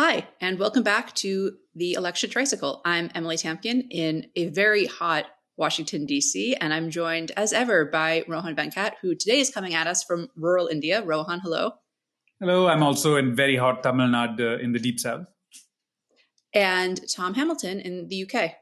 Hi, and welcome back to the Election Tricycle. I'm Emily Tamkin in a very hot Washington, D.C., and I'm joined as ever by Rohan Venkat, who today is coming at us from rural India. Rohan, hello. Hello, I'm also in very hot Tamil Nadu in the deep south. And Tom Hamilton in the UK.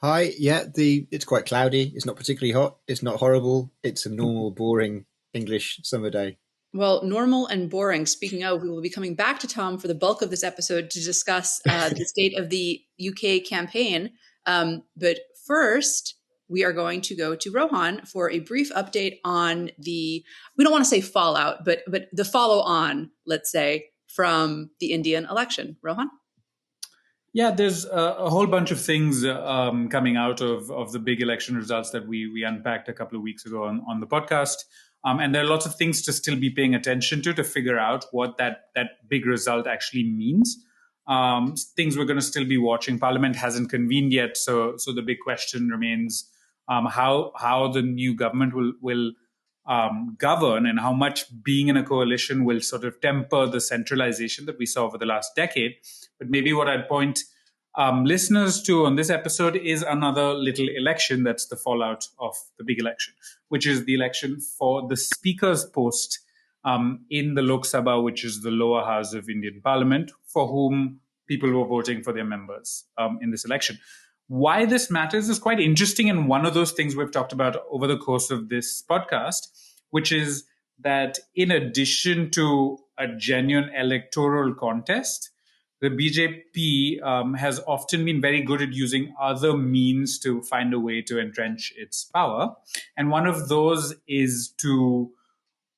Hi, it's quite cloudy. It's not particularly hot. It's not horrible. It's a normal, boring English summer day. Well, normal and boring. Speaking of, we will be coming back to Tom for the bulk of this episode to discuss the state of the UK campaign. But first, we are going to go to Rohan for a brief update on we don't want to say fallout, but the follow on, let's say, from the Indian election. Rohan? Yeah, there's a whole bunch of things coming out of the big election results that we unpacked a couple of weeks ago on the podcast. And there are lots of things to still be paying attention to figure out what that big result actually means. Things we're going to still be watching. Parliament hasn't convened yet, so the big question remains how the new government will govern and how much being in a coalition will sort of temper the centralization that we saw over the last decade. But maybe what I'd point listeners to on this episode is another little election that's the fallout of the big election, which is the election for the Speaker's post in the Lok Sabha, which is the lower house of Indian Parliament, for whom people were voting for their members in this election. Why this matters is quite interesting, and one of those things we've talked about over the course of this podcast, which is that in addition to a genuine electoral contest, the BJP has often been very good at using other means to find a way to entrench its power. And one of those is to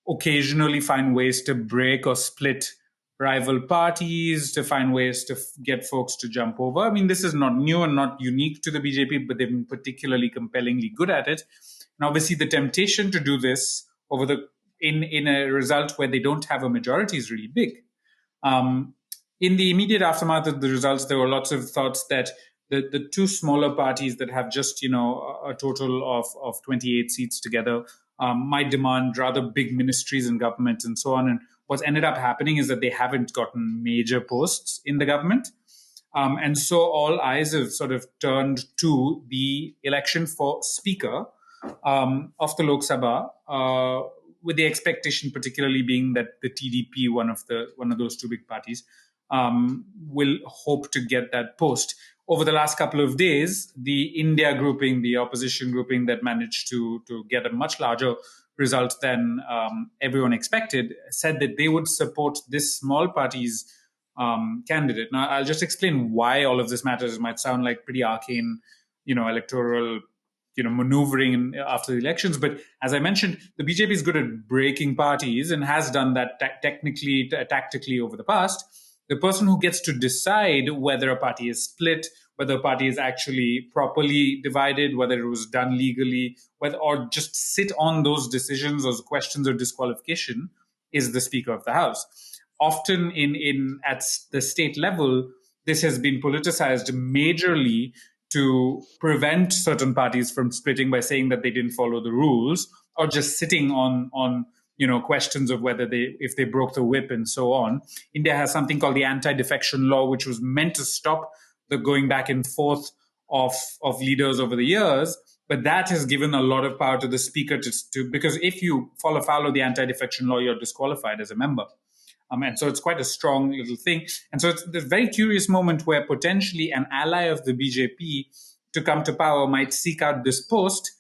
occasionally find ways to break or split rival parties, to find ways to get folks to jump over. I mean, this is not new and not unique to the BJP, but they've been particularly compellingly good at it. And obviously the temptation to do this in a result where they don't have a majority is really big. In the immediate aftermath of the results, there were lots of thoughts that the two smaller parties that have just, a total of 28 seats together might demand rather big ministries in government and so on. And what's ended up happening is that they haven't gotten major posts in the government. And so all eyes have sort of turned to the election for Speaker of the Lok Sabha, with the expectation particularly being that the TDP, one of those two big parties, will hope to get that post. Over the last couple of days, the India grouping, the opposition grouping that managed to get a much larger result than everyone expected, said that they would support this small party's candidate. Now, I'll just explain why all of this matters. It might sound like pretty arcane, electoral maneuvering after the elections. But as I mentioned, the BJP is good at breaking parties and has done that tactically over the past. The person who gets to decide whether a party is split, whether a party is actually properly divided, whether it was done legally, or just sit on those decisions or questions of disqualification is the Speaker of the House. Often at the state level, this has been politicized majorly to prevent certain parties from splitting by saying that they didn't follow the rules, or just sitting on questions of whether if they broke the whip and so on. India has something called the anti-defection law, which was meant to stop the going back and forth of leaders over the years. But that has given a lot of power to the Speaker because if you fall afoul of the anti-defection law, you're disqualified as a member. And so it's quite a strong little thing. And so it's a very curious moment where potentially an ally of the BJP to come to power might seek out this post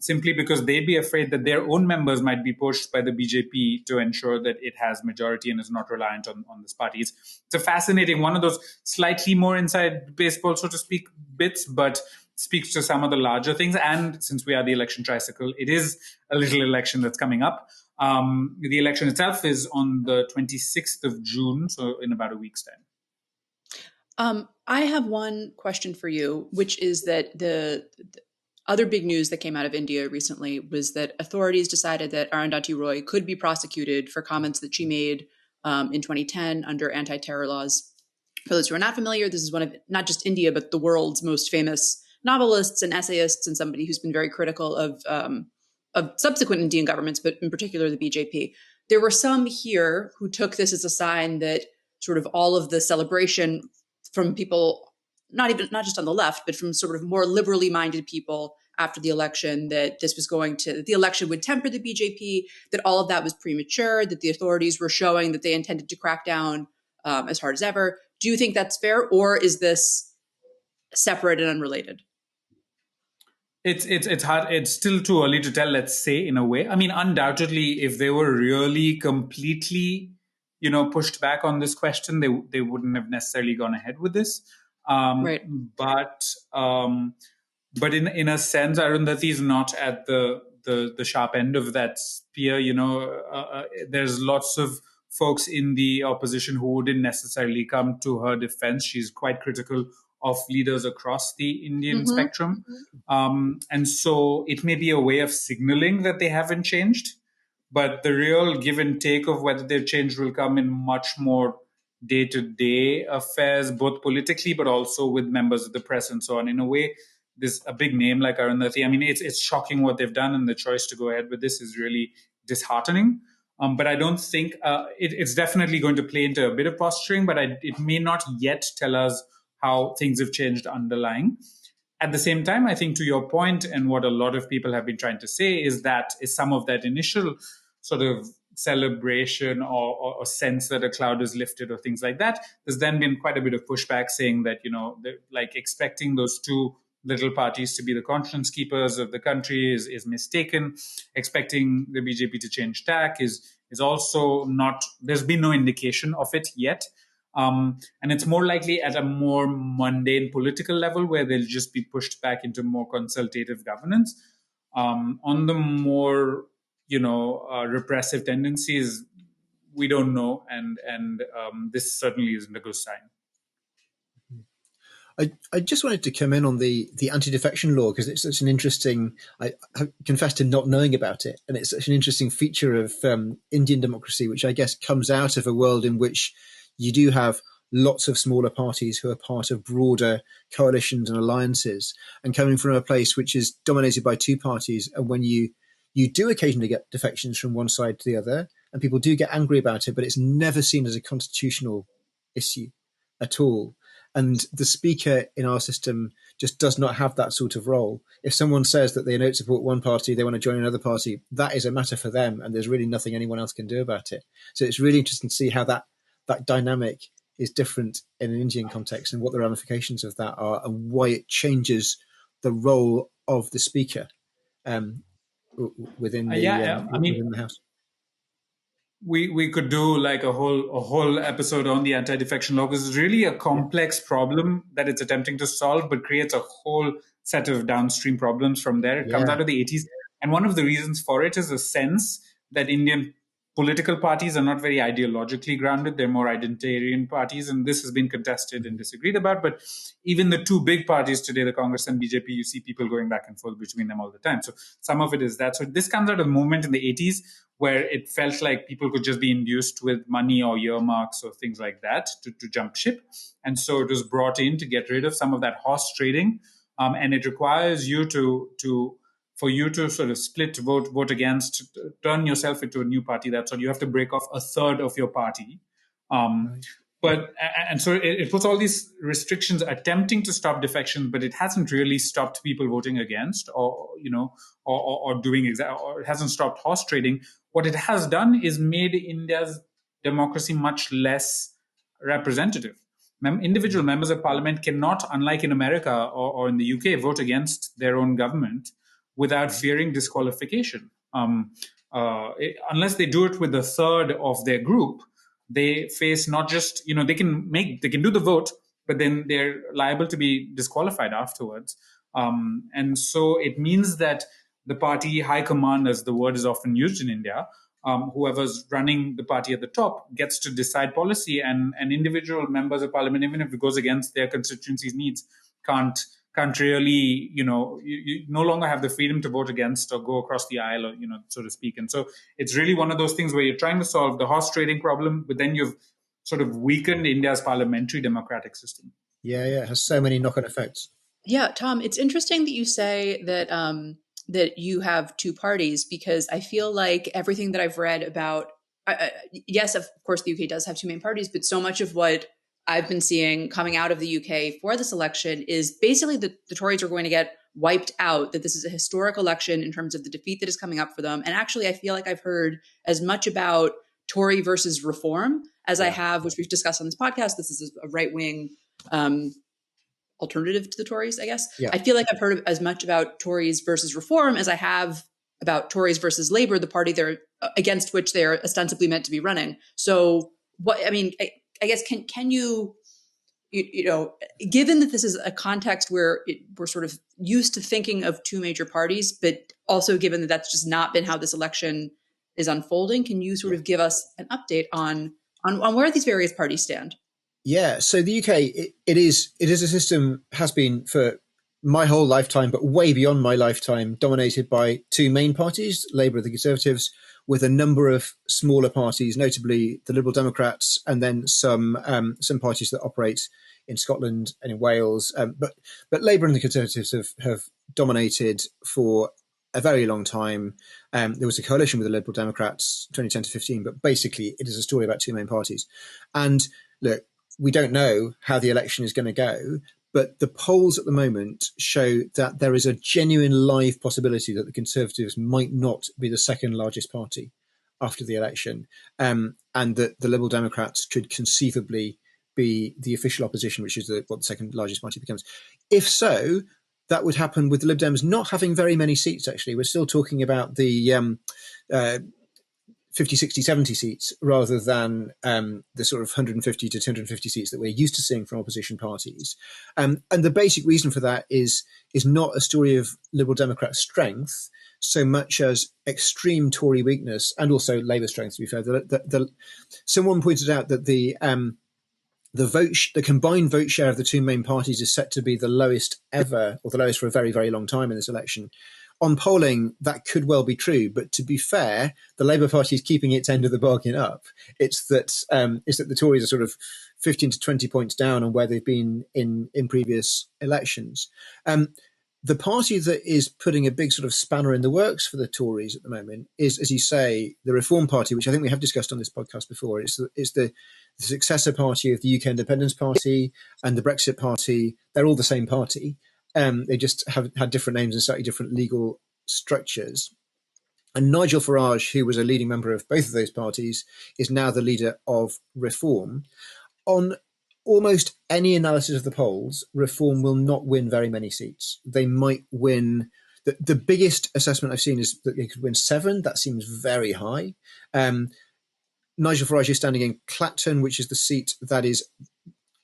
simply because they'd be afraid that their own members might be pushed by the BJP to ensure that it has majority and is not reliant on this party. It's a fascinating, one of those slightly more inside baseball, so to speak, bits, but speaks to some of the larger things. And since we are the election tricycle, it is a little election that's coming up. The election itself is on the 26th of June, so in about a week's time. I have one question for you, which is that the other big news that came out of India recently was that authorities decided that Arundhati Roy could be prosecuted for comments that she made in 2010 under anti-terror laws. For those who are not familiar, this is one of not just India, but the world's most famous novelists and essayists, and somebody who's been very critical of subsequent Indian governments, but in particular the BJP. There were some here who took this as a sign that sort of all of the celebration from people, not just on the left, but from sort of more liberally minded people after the election, that the election would temper the BJP, that all of that was premature, that the authorities were showing that they intended to crack down as hard as ever. Do you think that's fair, or is this separate and unrelated? It's hard. It's still too early to tell, let's say, in a way. I mean, undoubtedly, if they were really completely, pushed back on this question, they wouldn't have necessarily gone ahead with this. Right. But in a sense, Arundhati is not at the sharp end of that spear. There's lots of folks in the opposition who wouldn't necessarily come to her defense. She's quite critical of leaders across the Indian spectrum. And so it may be a way of signaling that they haven't changed, but the real give and take of whether they've changed will come in much more day-to-day affairs, both politically, but also with members of the press and so on. In a way, this a big name like Arundhati, I mean, it's shocking what they've done, and the choice to go ahead with this is really disheartening. But I don't think it's definitely going to play into a bit of posturing, but it may not yet tell us how things have changed underlying. At the same time, I think to your point, and what a lot of people have been trying to say, is some of that initial sort of celebration or sense that a cloud is lifted or things like that. There's then been quite a bit of pushback saying that, like expecting those two little parties to be the conscience keepers of the country is mistaken. Expecting the BJP to change tack is also not, there's been no indication of it yet. And it's more likely at a more mundane political level where they'll just be pushed back into more consultative governance. On the more, repressive tendencies, we don't know. And this certainly isn't a good sign. I just wanted to come in on the anti-defection law because it's such an interesting, I confess to not knowing about it. And it's such an interesting feature of Indian democracy, which I guess comes out of a world in which you do have lots of smaller parties who are part of broader coalitions and alliances, and coming from a place which is dominated by two parties. And when you do occasionally get defections from one side to the other, and people do get angry about it, but it's never seen as a constitutional issue at all. And the speaker in our system just does not have that sort of role. If someone says that they don't support one party, they want to join another party, that is a matter for them, and there's really nothing anyone else can do about it. So it's really interesting to see how that dynamic is different in an Indian context and what the ramifications of that are and why it changes the role of the speaker within the House. We could do like a whole episode on the anti-defection law because it's really a complex problem that it's attempting to solve, but creates a whole set of downstream problems from there. It comes out of the 80s. And one of the reasons for it is a sense that Indian political parties are not very ideologically grounded. They're more identitarian parties. And this has been contested and disagreed about. But even the two big parties today, the Congress and BJP, you see people going back and forth between them all the time. So some of it is that. So this comes out of a movement in the 80s where it felt like people could just be induced with money or earmarks or things like that to jump ship. And so it was brought in to get rid of some of that horse trading. And it requires you for you to sort of split vote against, turn yourself into a new party. That's what you have to break off a third of your party. So it puts all these restrictions attempting to stop defections, but it hasn't really stopped people voting against or doing or it hasn't stopped horse trading. What it has done is made India's democracy much less representative. Individual members of parliament cannot, unlike in America or in the UK, vote against their own government without fearing disqualification. Unless they do it with a third of their group, they face not just, they can do the vote, but then they're liable to be disqualified afterwards. And so it means that the party high command, as the word is often used in India, whoever's running the party at the top gets to decide policy, and individual members of parliament, even if it goes against their constituency's needs, can't really, you no longer have the freedom to vote against or go across the aisle, or, so to speak. And so it's really one of those things where you're trying to solve the horse trading problem, but then you've sort of weakened India's parliamentary democratic system. Yeah, it has so many knock-on effects. Yeah, Tom, it's interesting that you say that that you have two parties, because I feel like everything that I've read about yes, of course, the UK does have two main parties, but so much of what I've been seeing coming out of the UK for this election is basically that the Tories are going to get wiped out, that this is a historic election in terms of the defeat that is coming up for them. And actually, I feel like I've heard as much about Tory versus reform as I have, which we've discussed on this podcast. This is a right-wing alternative to the Tories, I guess. Yeah. I feel like I've heard as much about Tories versus reform as I have about Tories versus Labour, the party they're against which they're ostensibly meant to be running. So I guess, can you, given that this is a context where we're sort of used to thinking of two major parties, but also given that that's just not been how this election is unfolding, can you sort of give us an update on where these various parties stand? Yeah. So the UK, it is a system, has been for my whole lifetime, but way beyond my lifetime, dominated by two main parties, Labour and the Conservatives, with a number of smaller parties, notably the Liberal Democrats, and then some parties that operate in Scotland and in Wales. But Labour and the Conservatives have dominated for a very long time. There was a coalition with the Liberal Democrats 2010 to 15, but basically it is a story about two main parties. And look, we don't know how the election is going to go, but the polls at the moment show that there is a genuine live possibility that the Conservatives might not be the second largest party after the election, and that the Liberal Democrats could conceivably be the official opposition, which is what the second largest party becomes. If so, that would happen with the Lib Dems not having very many seats, actually. We're still talking about the 50, 60, 70 seats rather than the sort of 150 to 250 seats that we're used to seeing from opposition parties. And the basic reason for that is not a story of Liberal Democrat strength so much as extreme Tory weakness and also Labour strength, to be fair. Someone pointed out that the combined vote share of the two main parties is set to be the lowest ever, or the lowest for a very, very long time in this election. On polling, that could well be true, but to be fair, the Labour Party is keeping its end of the bargain up. It's that the Tories are sort of 15 to 20 points down on where they've been in previous elections. The party that is putting a big sort of spanner in the works for the Tories at the moment is, as you say, the Reform Party, which I think we have discussed on this podcast before. It's the successor party of the UK Independence Party and the Brexit Party. They're all the same party. They just have had different names and slightly different legal structures. And Nigel Farage, who was a leading member of both of those parties, is now the leader of Reform. On almost any analysis of the polls, Reform will not win very many seats. They might win. The biggest assessment I've seen is that they could win 7. That seems very high. Nigel Farage is standing in Clacton, which is the seat that is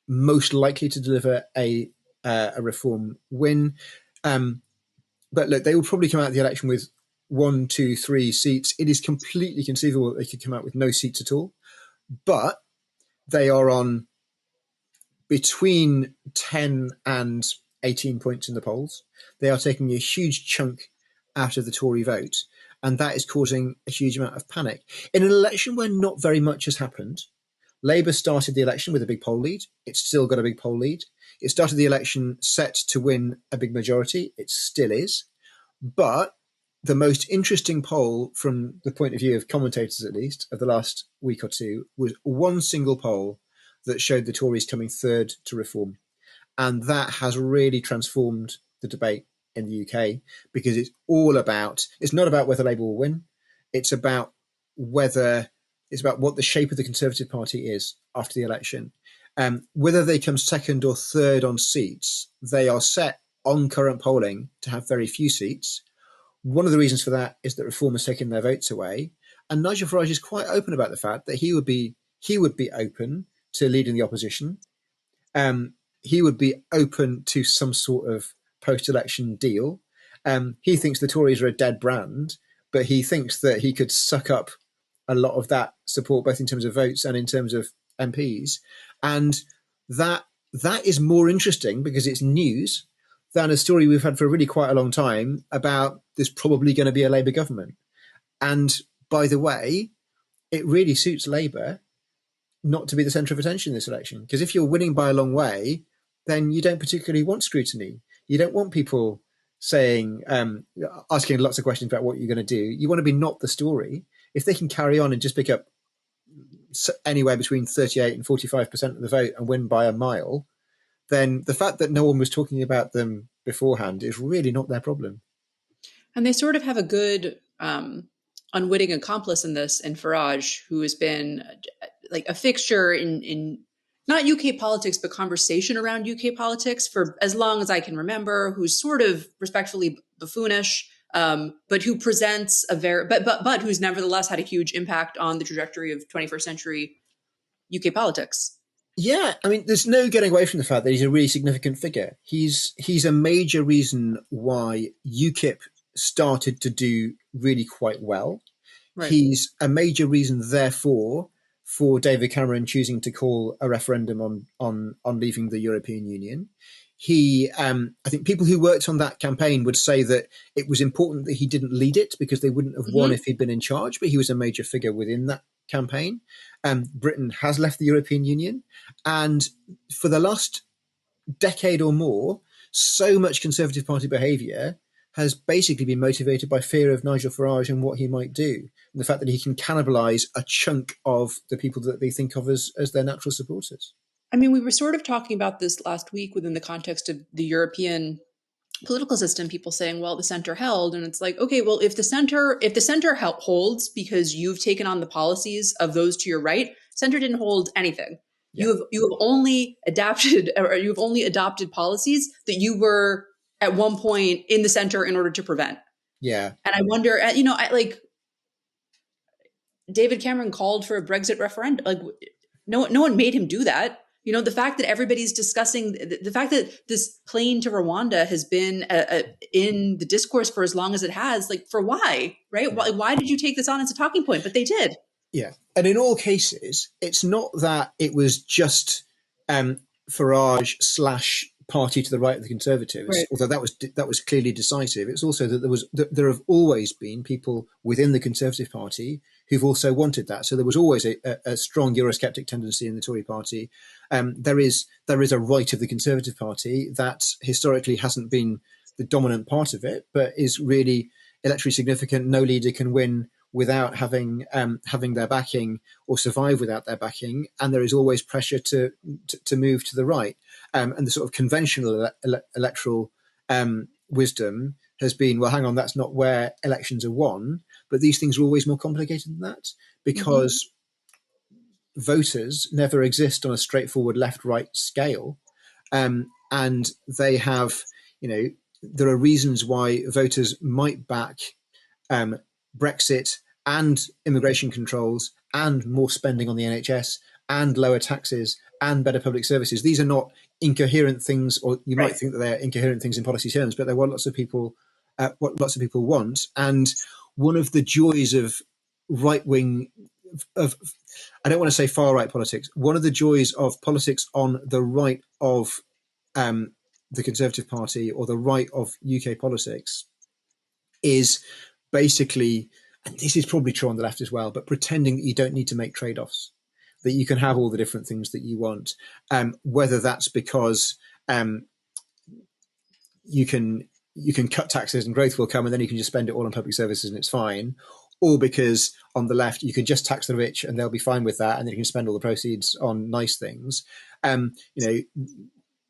most likely to deliver a Reform win. But look, they will probably come out of the election with 1, 2, 3 seats. It is completely conceivable that they could come out with no seats at all. But they are on between 10 and 18 points in the polls. They are taking a huge chunk out of the Tory vote, and that is causing a huge amount of panic. In an election where not very much has happened, Labour started the election with a big poll lead. It's still got a big poll lead. It started the election set to win a big majority. It still is. But the most interesting poll, from the point of view of commentators at least, of the last week or two, was one single poll that showed the Tories coming third to Reform. And that has really transformed the debate in the UK, because it's not about whether Labour will win. It's about what the shape of the Conservative Party is after the election. Whether they come second or third on seats, they are set on current polling to have very few seats. One of the reasons for that is that Reform has taken their votes away. And Nigel Farage is quite open about the fact that he would be open to leading the opposition. He would be open to some sort of post-election deal. He thinks the Tories are a dead brand, but he thinks that he could suck up a lot of that support, both in terms of votes and in terms of MPs. And that is more interesting because it's news than a story we've had for really quite a long time about there's probably going to be a Labour government. And by the way, it really suits Labour not to be the centre of attention in this election, because if you're winning by a long way, then you don't particularly want scrutiny. You don't want people saying, asking lots of questions about what you're going to do. You want to be not the story. If they can carry on and just pick up anywhere between 38 and 45% of the vote and win by a mile, then the fact that no one was talking about them beforehand is really not their problem. And they sort of have a good unwitting accomplice in this, in Farage, who has been like a fixture in not UK politics, but conversation around UK politics for as long as I can remember, who's sort of respectfully buffoonish, but who presents a but who's nevertheless had a huge impact on the trajectory of 21st century UK politics. Yeah, I mean, there's no getting away from the fact that he's a really significant figure. He's a major reason why UKIP started to do really quite well. Right. He's a major reason, therefore, for David Cameron choosing to call a referendum on leaving the European Union. I think people who worked on that campaign would say that it was important that he didn't lead it because they wouldn't have won if he'd been in charge, but he was a major figure within that campaign. Britain has left the European Union, and for the last decade or more, so much Conservative Party behaviour has basically been motivated by fear of Nigel Farage and what he might do, and the fact that he can cannibalise a chunk of the people that they think of as their natural supporters. I mean, we were sort of talking about this last week within the context of the European political system, people saying, well, the center held. And it's like, okay, well, if the center holds because you've taken on the policies of those to your right, center didn't hold anything. Yeah. You have only adapted policies that you were at one point in the center in order to prevent. Yeah. And I wonder, David Cameron called for a Brexit referendum. Like, no one made him do that. You know, the fact that everybody's discussing the fact that this plane to Rwanda has been in the discourse for as long as it has, like, for why, right? Why did you take this on as a talking point? But they did. Yeah. And in all cases, it's not that it was just Farage / party to the right of the Conservatives, right, although that was clearly decisive. It's also that there have always been people within the Conservative Party who've also wanted that. So there was always a strong Eurosceptic tendency in the Tory Party. There is a right of the Conservative Party that historically hasn't been the dominant part of it, but is really electorally significant. No leader can win without having their backing or survive without their backing, and there is always pressure to move to the right. And the sort of conventional electoral wisdom has been, well, hang on, that's not where elections are won. But these things are always more complicated than that because voters never exist on a straightforward left-right scale. And they have, there are reasons why voters might back Brexit and immigration controls and more spending on the NHS and lower taxes and better public services. These are not incoherent things, or you might think that they're incoherent things in policy terms, but they're what lots of people want. And one of the joys of right-wing, I don't want to say far-right politics, one of the joys of politics on the right of the Conservative Party or the right of UK politics is basically, and this is probably true on the left as well, but pretending that you don't need to make trade-offs, that you can have all the different things that you want, whether that's because you can cut taxes and growth will come and then you can just spend it all on public services and it's fine, or because on the left you can just tax the rich and they'll be fine with that and then you can spend all the proceeds on nice things.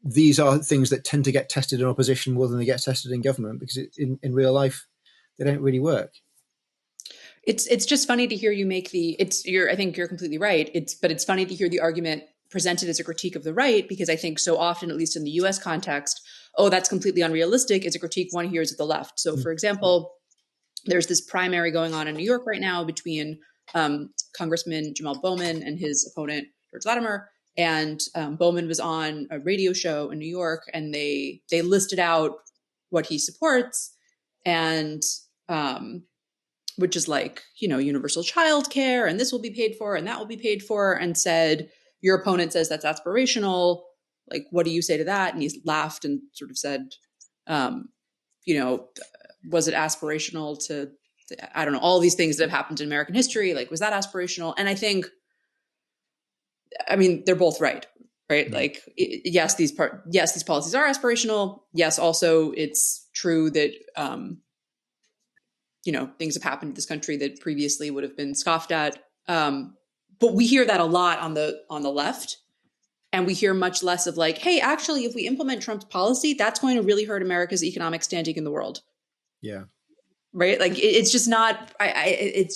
These are things that tend to get tested in opposition more than they get tested in government because in real life they don't really work. It's just funny to hear you make I think you're completely right. But it's funny to hear the argument presented as a critique of the right, because I think so often, at least in the US context, oh, that's completely unrealistic, is a critique one hears of the left. So for example, there's this primary going on in New York right now between Congressman Jamal Bowman and his opponent, George Latimer. And Bowman was on a radio show in New York and they listed out what he supports, and which is like, universal childcare, and this will be paid for, and that will be paid for, and said, your opponent says that's aspirational. Like, what do you say to that? And he laughed and sort of said, was it aspirational to, I don't know, all these things that have happened in American history? Like, was that aspirational? And I think, they're both right? Mm-hmm. Like, yes, these policies are aspirational. Yes, also it's true that, things have happened in this country that previously would have been scoffed at. but we hear that a lot on the left. And we hear much less of like, hey, actually, if we implement Trump's policy, that's going to really hurt America's economic standing in the world. Yeah. Right. Like it's just not, at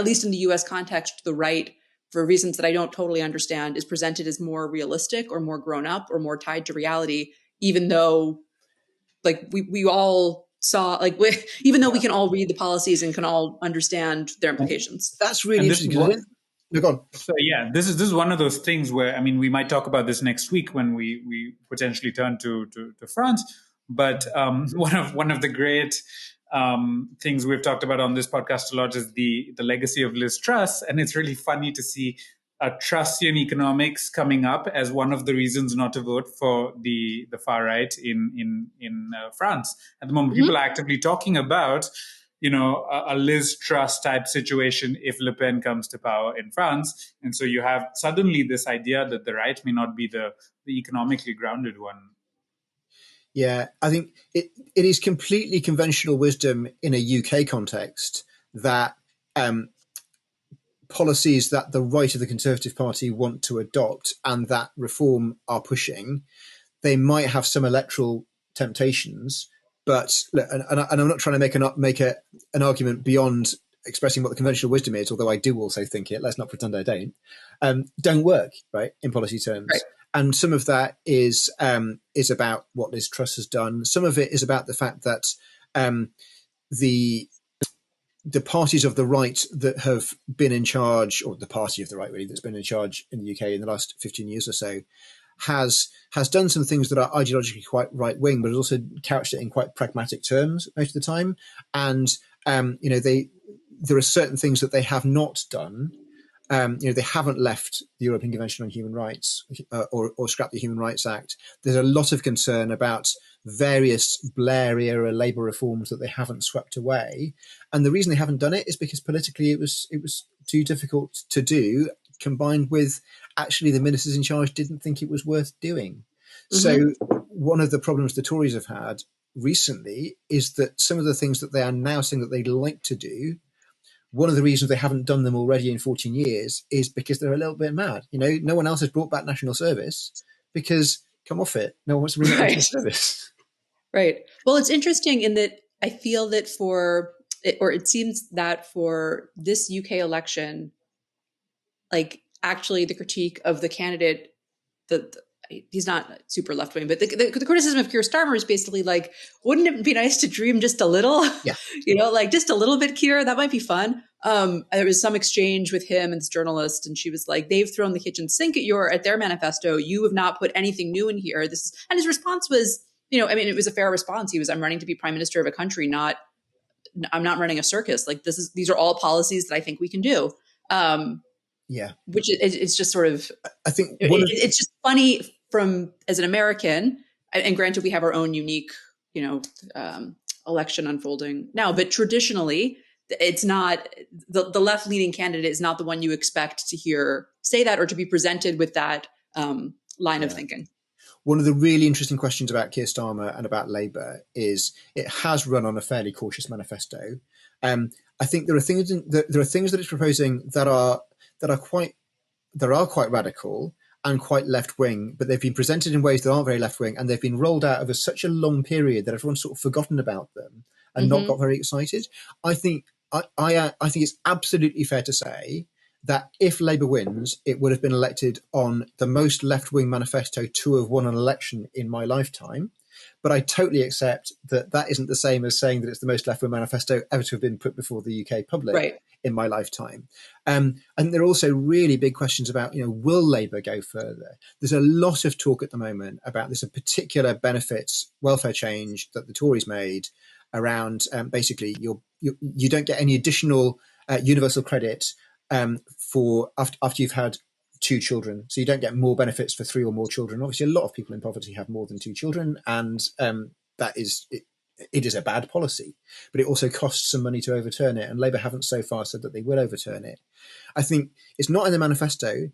least in the US context, the right, for reasons that I don't totally understand, is presented as more realistic or more grown up or more tied to reality, even though like we all saw, like, even though we can all read the policies and can all understand their implications. That's really interesting. No, go on. So yeah, this is one of those things where, I mean, we might talk about this next week when we potentially turn to France. But one of the great things we've talked about on this podcast a lot is the legacy of Liz Truss, and it's really funny to see Trussian economics coming up as one of the reasons not to vote for the far right in France at the moment. Mm-hmm. People are actively talking about, a Liz Truss type situation if Le Pen comes to power in France. And so you have suddenly this idea that the right may not be the economically grounded one. Yeah, I think it is completely conventional wisdom in a UK context that policies that the right of the Conservative Party want to adopt and that Reform are pushing, they might have some electoral temptations. But and I'm not trying to make an argument beyond expressing what the conventional wisdom is, although I do also think it. Let's not pretend I don't work, right, in policy terms. Right. And some of that is about what Liz Truss has done. Some of it is about the fact that the parties of the right that have been in charge, or the party of the right really that's been in charge in the UK in the last 15 years or so, has done some things that are ideologically quite right wing, but has also couched it in quite pragmatic terms most of the time. And there are certain things that they have not done. They haven't left the European Convention on Human Rights or scrapped the Human Rights Act. There's a lot of concern about various Blair era Labour reforms that they haven't swept away, and the reason they haven't done it is because politically it was too difficult to do, combined with actually the ministers in charge didn't think it was worth doing. Mm-hmm. So one of the problems the Tories have had recently is that some of the things that they are now saying that they'd like to do, one of the reasons they haven't done them already in 14 years is because they're a little bit mad. No one else has brought back national service because, come off it, no one wants to bring back national service. Right. Well, it's interesting in that I feel that it seems that for this UK election, like actually the critique of the candidate, he's not super left wing, but the criticism of Keir Starmer is basically like, wouldn't it be nice to dream just a little? Yeah. Like just a little bit, Keir, that might be fun. There was some exchange with him and this journalist, and she was like, they've thrown the kitchen sink at their manifesto. You have not put anything new in here. And his response was, it was a fair response. He was, I'm running to be prime minister of a country, I'm not running a circus. Like these are all policies that I think we can do. Yeah. Which it's just sort of, I think it's just funny as an American, and granted we have our own unique, election unfolding now, but traditionally it's not the left leaning candidate is not the one you expect to hear say that or to be presented with that line of thinking. One of the really interesting questions about Keir Starmer and about Labour is it has run on a fairly cautious manifesto. I think there are things that it's proposing that are quite radical and quite left wing, but they've been presented in ways that aren't very left wing, and they've been rolled out over such a long period that everyone's sort of forgotten about them and not got very excited. I think it's absolutely fair to say that if Labour wins, it would have been elected on the most left-wing manifesto to have won an election in my lifetime. But I totally accept that isn't the same as saying that it's the most left-wing manifesto ever to have been put before the UK public in my lifetime. And there are also really big questions about, will Labour go further? There's a lot of talk at the moment about this particular benefits welfare change that the Tories made around basically you don't get any additional universal credit for after you've had 2 children. So you don't get more benefits for 3 or more children. Obviously, a lot of people in poverty have more than 2 children, and that is it is a bad policy. But it also costs some money to overturn it, and Labour haven't so far said that they will overturn it. I think it's not in the manifesto.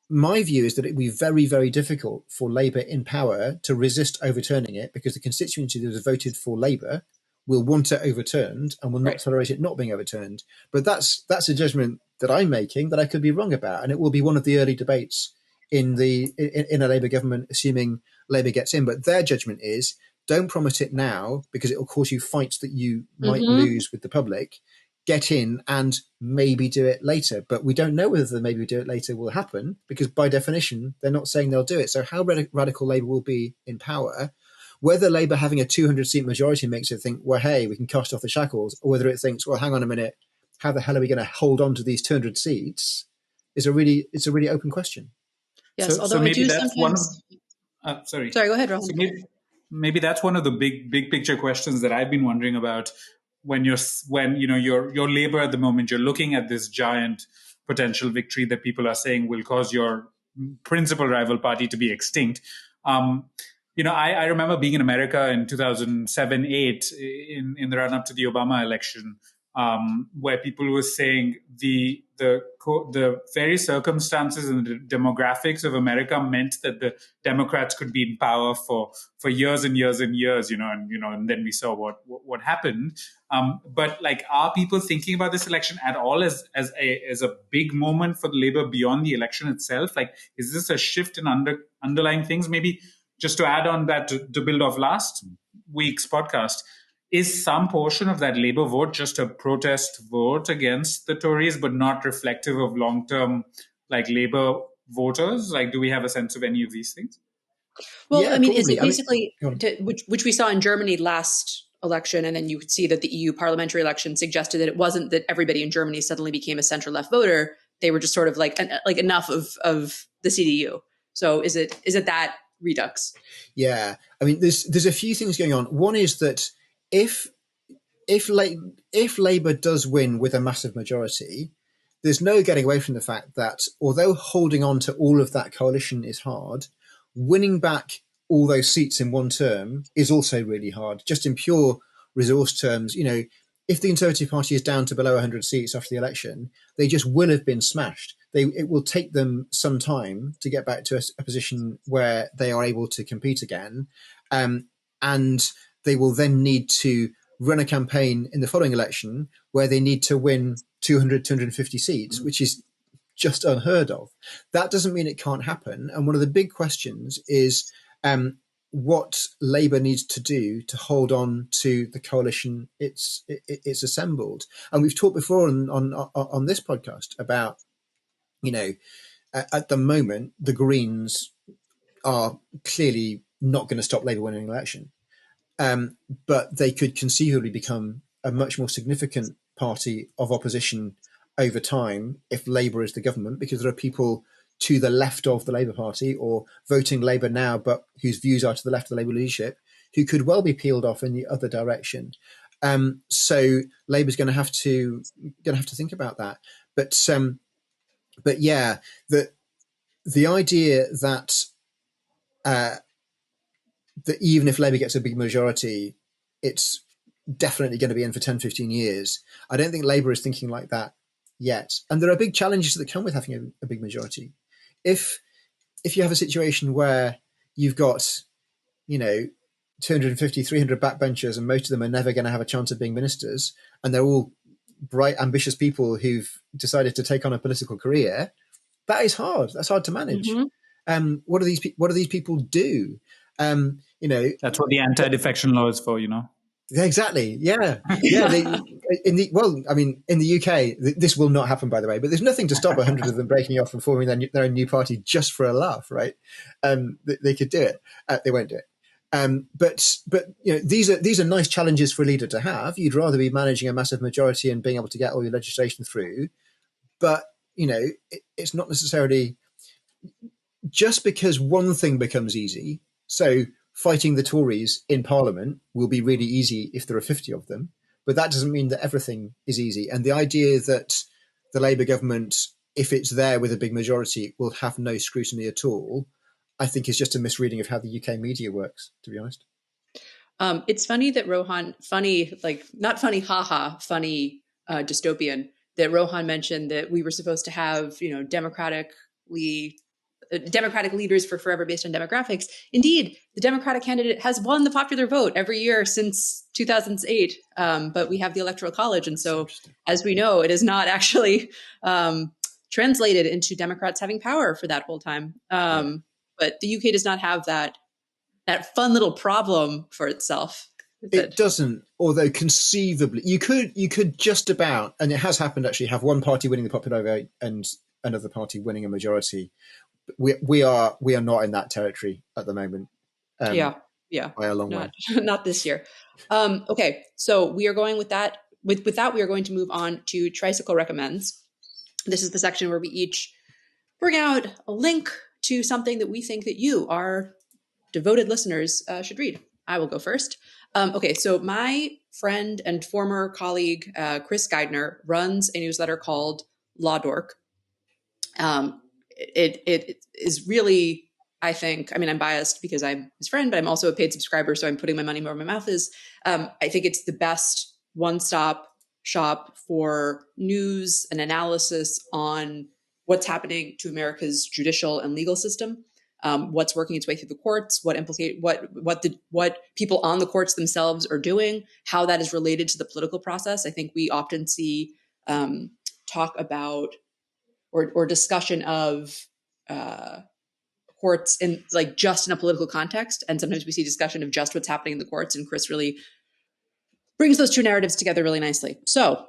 My view is that it would be very, very difficult for Labour in power to resist overturning it, because the constituency that has voted for Labour will want it overturned and will not tolerate it not being overturned. But that's a judgment that I'm making that I could be wrong about, and it will be one of the early debates in a Labour government, assuming Labour gets in. But their judgment is, don't promise it now because it will cause you fights that you might lose with the public. Get in and maybe do it later. But we don't know whether the maybe do it later will happen, because by definition, they're not saying they'll do it. So how radical Labour will be in power, whether Labour having a 200-seat majority makes it think, well, hey, we can cast off the shackles, or whether it thinks, well, hang on a minute, how the hell are we going to hold on to these 200 seats, it's a really open question. Yes, so maybe that's one of... sorry, go ahead, Rohan. So maybe that's one of the big picture questions that I've been wondering about when you're Labour at the moment. You're looking at this giant potential victory that people are saying will cause your principal rival party to be extinct. I remember being in America in 2007-8 in the run up to the Obama election, where people were saying the very circumstances and the demographics of America meant that the Democrats could be in power for years and years and years, and then we saw what happened. But like, are people thinking about this election at all as a big moment for the Labour beyond the election itself? Like, is this a shift in underlying things? Maybe just to add on that, to build off last week's podcast, is some portion of that Labour vote just a protest vote against the Tories, but not reflective of long-term Labour voters? Like, do we have a sense of any of these things? Well, yeah, is it basically, which we saw in Germany last election, and then you could see that the EU parliamentary election suggested that it wasn't that everybody in Germany suddenly became a center-left voter. They were just sort of like enough of the CDU. So is it that redux? Yeah, there's a few things going on. One is that if Labour does win with a massive majority, there's no getting away from the fact that although holding on to all of that coalition is hard, winning back all those seats in one term is also really hard. Just in pure resource terms, if the Conservative Party is down to below 100 seats after the election, they just will have been smashed. It will take them some time to get back to a position where they are able to compete again. And they will then need to run a campaign in the following election where they need to win 200, 250 seats, which is just unheard of. That doesn't mean it can't happen. And one of the big questions is what Labour needs to do to hold on to the coalition it's assembled. And we've talked before on this podcast about, at the moment, the Greens are clearly not going to stop Labour winning an election. But they could conceivably become a much more significant party of opposition over time if Labour is the government, because there are people to the left of the Labour Party or voting Labour now, but whose views are to the left of the Labour leadership, who could well be peeled off in the other direction. So Labour's going to have to think about that. But yeah, the idea that that even if Labour gets a big majority, it's definitely going to be in for 10, 15 years. I don't think Labour is thinking like that yet. And there are big challenges that come with having a big majority. If you have a situation where you've got, 250, 300 backbenchers, and most of them are never going to have a chance of being ministers, and they're all bright, ambitious people who've decided to take on a political career, that is hard. That's hard to manage. Mm-hmm. What do these people do? That's what the anti-defection law is for, Exactly. Yeah. Yeah. In the UK, this will not happen, by the way, but there's nothing to stop 100 of them breaking off and forming their own new party just for a laugh, right? They could do it. They won't do it. But these are nice challenges for a leader to have. You'd rather be managing a massive majority and being able to get all your legislation through. But, it's not necessarily just because one thing becomes easy. So fighting the Tories in Parliament will be really easy if there are 50 of them, but that doesn't mean that everything is easy. And the idea that the Labour government, if it's there with a big majority, will have no scrutiny at all, I think is just a misreading of how the UK media works, to be honest. It's funny that Rohan, not funny, haha, funny dystopian, that Rohan mentioned that we were supposed to have, democratically Democratic leaders for forever based on demographics. Indeed, the Democratic candidate has won the popular vote every year since 2008. But we have the Electoral College. And so, as we know, it is not actually translated into Democrats having power for that whole time. But the UK does not have that fun little problem for itself. It doesn't, although conceivably you could just about, and it has happened actually, have one party winning the popular vote and another party winning a majority. We are not in that territory at the moment. Yeah, by a long way. Not this year. Okay, so we are going with that. With that, we are going to move on to Tricycle Recommends. This is the section where we each bring out a link to something that we think that you, our devoted listeners, should read. I will go first. Okay, so my friend and former colleague, Chris Geidner, runs a newsletter called Law Dork. It is really, I think, I mean, I'm biased because I'm his friend, but I'm also a paid subscriber, so I'm putting my money where my mouth is. I think it's the best one-stop shop for news and analysis on what's happening to America's judicial and legal system. What's working its way through the courts, what people on the courts themselves are doing, how that is related to the political process. I think we often see talk about or discussion of courts in like just in a political context, and sometimes we see discussion of just what's happening in the courts. And Chris really brings those two narratives together really nicely. So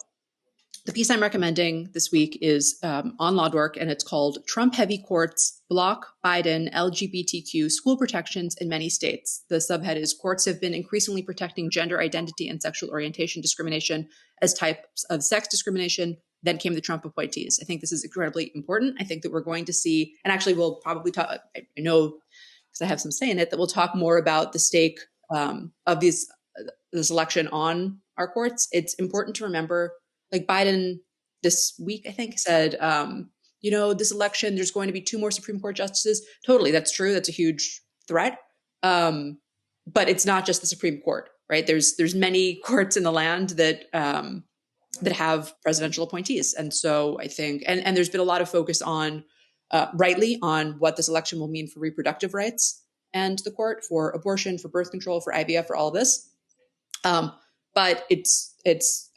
the piece I'm recommending this week is on Law Dork, and it's called Trump Heavy Courts Block Biden LGBTQ School Protections in Many States. The subhead is Courts have been increasingly protecting gender identity and sexual orientation discrimination as types of sex discrimination. Then came the Trump appointees. I think this is incredibly important. I think that we're going to see, and actually we'll probably talk, I know because I have some say in it, that we'll talk more about the stake of this election on our courts. It's important to remember, like Biden this week, I think, said, this election, there's going to be 2 more Supreme Court justices. Totally, that's true. That's a huge threat. But it's not just the Supreme Court, right? There's many courts in the land that have presidential appointees. And so I think, and there's been a lot of focus on, rightly, on what this election will mean for reproductive rights and the court, for abortion, for birth control, for IVF, for all of this. But it's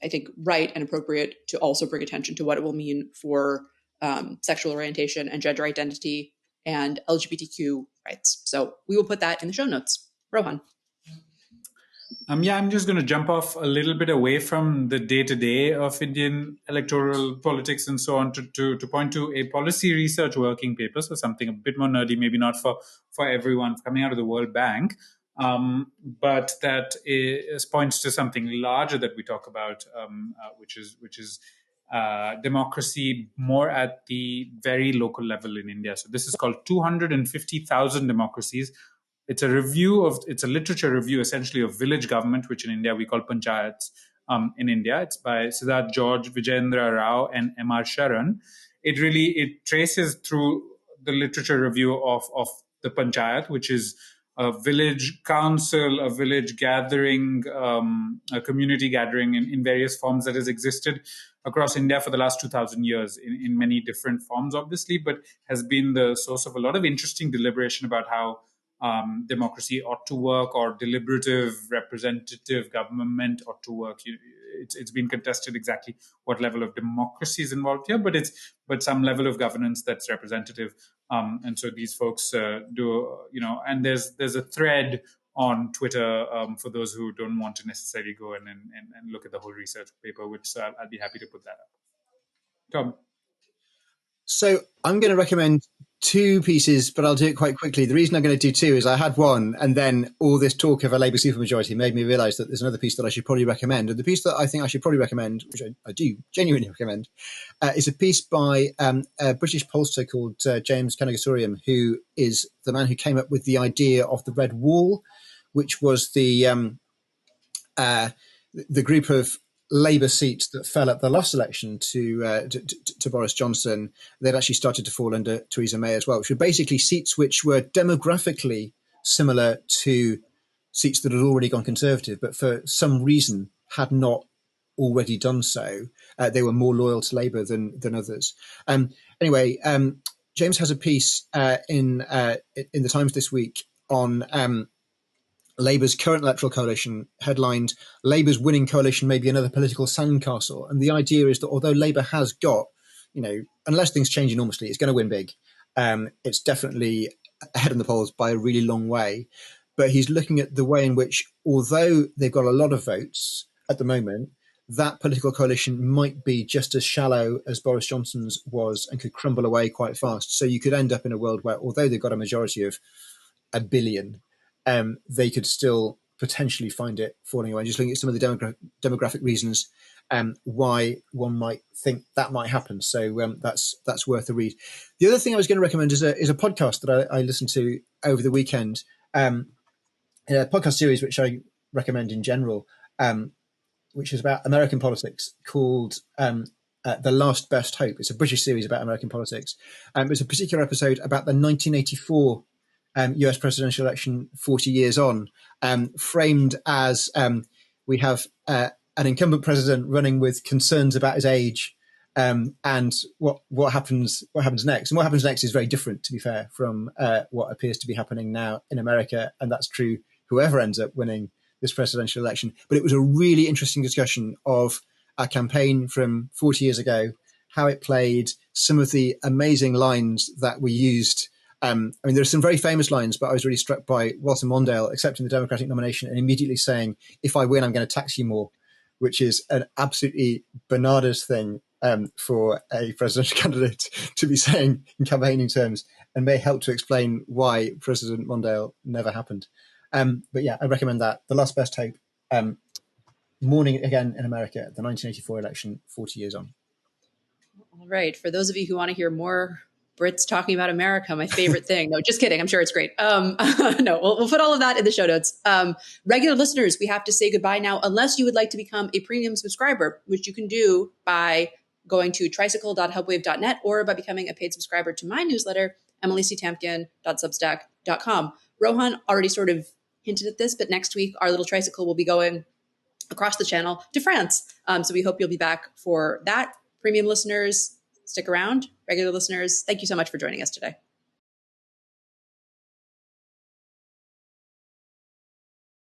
I think right and appropriate to also bring attention to what it will mean for sexual orientation and gender identity and LGBTQ rights. So we will put that in the show notes. Rohan. I'm just going to jump off a little bit away from the day-to-day of Indian electoral politics and so on to point to a policy research working paper, so something a bit more nerdy, maybe not for everyone, coming out of the World Bank, but that points to something larger that we talk about, which is democracy more at the very local level in India. So this is called 250,000 Democracies. It's a literature review essentially of village government, which in India we call panchayats in India. It's by Siddharth George, Vijayendra Rao, and M.R. Sharan. It traces through the literature review of the panchayat, which is a village council, a village gathering, a community gathering in various forms that has existed across India for the last 2,000 years in many different forms, obviously, but has been the source of a lot of interesting deliberation about how democracy ought to work, or deliberative representative government ought to work. It's been contested exactly what level of democracy is involved here, but some level of governance that's representative. And so these folks do, and there's a thread on Twitter for those who don't want to necessarily go and look at the whole research paper, which I'd be happy to put that up. Tom. So I'm going to recommend 2 pieces, but I'll do it quite quickly. The reason I'm going to do 2 is I had one, and then all this talk of a Labour supermajority made me realise that there's another piece that I should probably recommend. And the piece that I think I should probably recommend, which I do genuinely recommend, is a piece by a British pollster called James Kanagasuriam, who is the man who came up with the idea of the Red Wall, which was the group of Labour seats that fell at the last election to Boris Johnson. They'd actually started to fall under Theresa May as well, which were basically seats which were demographically similar to seats that had already gone Conservative, but for some reason had not already done so. They were more loyal to Labour than others. Anyway, James has a piece in the Times this week on Labour's current electoral coalition, headlined "Labour's winning coalition may be another political sandcastle." And the idea is that although Labour has got, unless things change enormously, it's going to win big. It's definitely ahead in the polls by a really long way. But he's looking at the way in which, although they've got a lot of votes at the moment, that political coalition might be just as shallow as Boris Johnson's was and could crumble away quite fast. So you could end up in a world where, although they've got a majority of 1 billion, they could still potentially find it falling away. Just looking at some of the demographic reasons why one might think that might happen. So that's worth a read. The other thing I was going to recommend is a podcast that I listened to over the weekend, a podcast series which I recommend in general, which is about American politics, called The Last Best Hope. It's a British series about American politics. It's a particular episode about the 1984 US presidential election 40 years on, framed as we have an incumbent president running with concerns about his age, and what happens next. And what happens next is very different, to be fair, from what appears to be happening now in America. And that's true whoever ends up winning this presidential election. But it was a really interesting discussion of our campaign from 40 years ago, how it played, some of the amazing lines that we used. There are some very famous lines, but I was really struck by Walter Mondale accepting the Democratic nomination and immediately saying, "If I win, I'm going to tax you more," which is an absolutely bananas thing for a presidential candidate to be saying in campaigning terms, and may help to explain why President Mondale never happened. But yeah, I recommend that. The Last Best Hope, morning again in America, the 1984 election, 40 years on. All right. For those of you who want to hear more Brits talking about America, my favorite thing. No, just kidding. I'm sure it's great. No, we'll put all of that in the show notes. Regular listeners, we have to say goodbye now, unless you would like to become a premium subscriber, which you can do by going to tricycle.helpwave.net or by becoming a paid subscriber to my newsletter, emilyctamkin.substack.com. Rohan already sort of hinted at this, but next week, our little tricycle will be going across the channel to France. So we hope you'll be back for that. Premium listeners, stick around. Regular listeners, thank you so much for joining us today.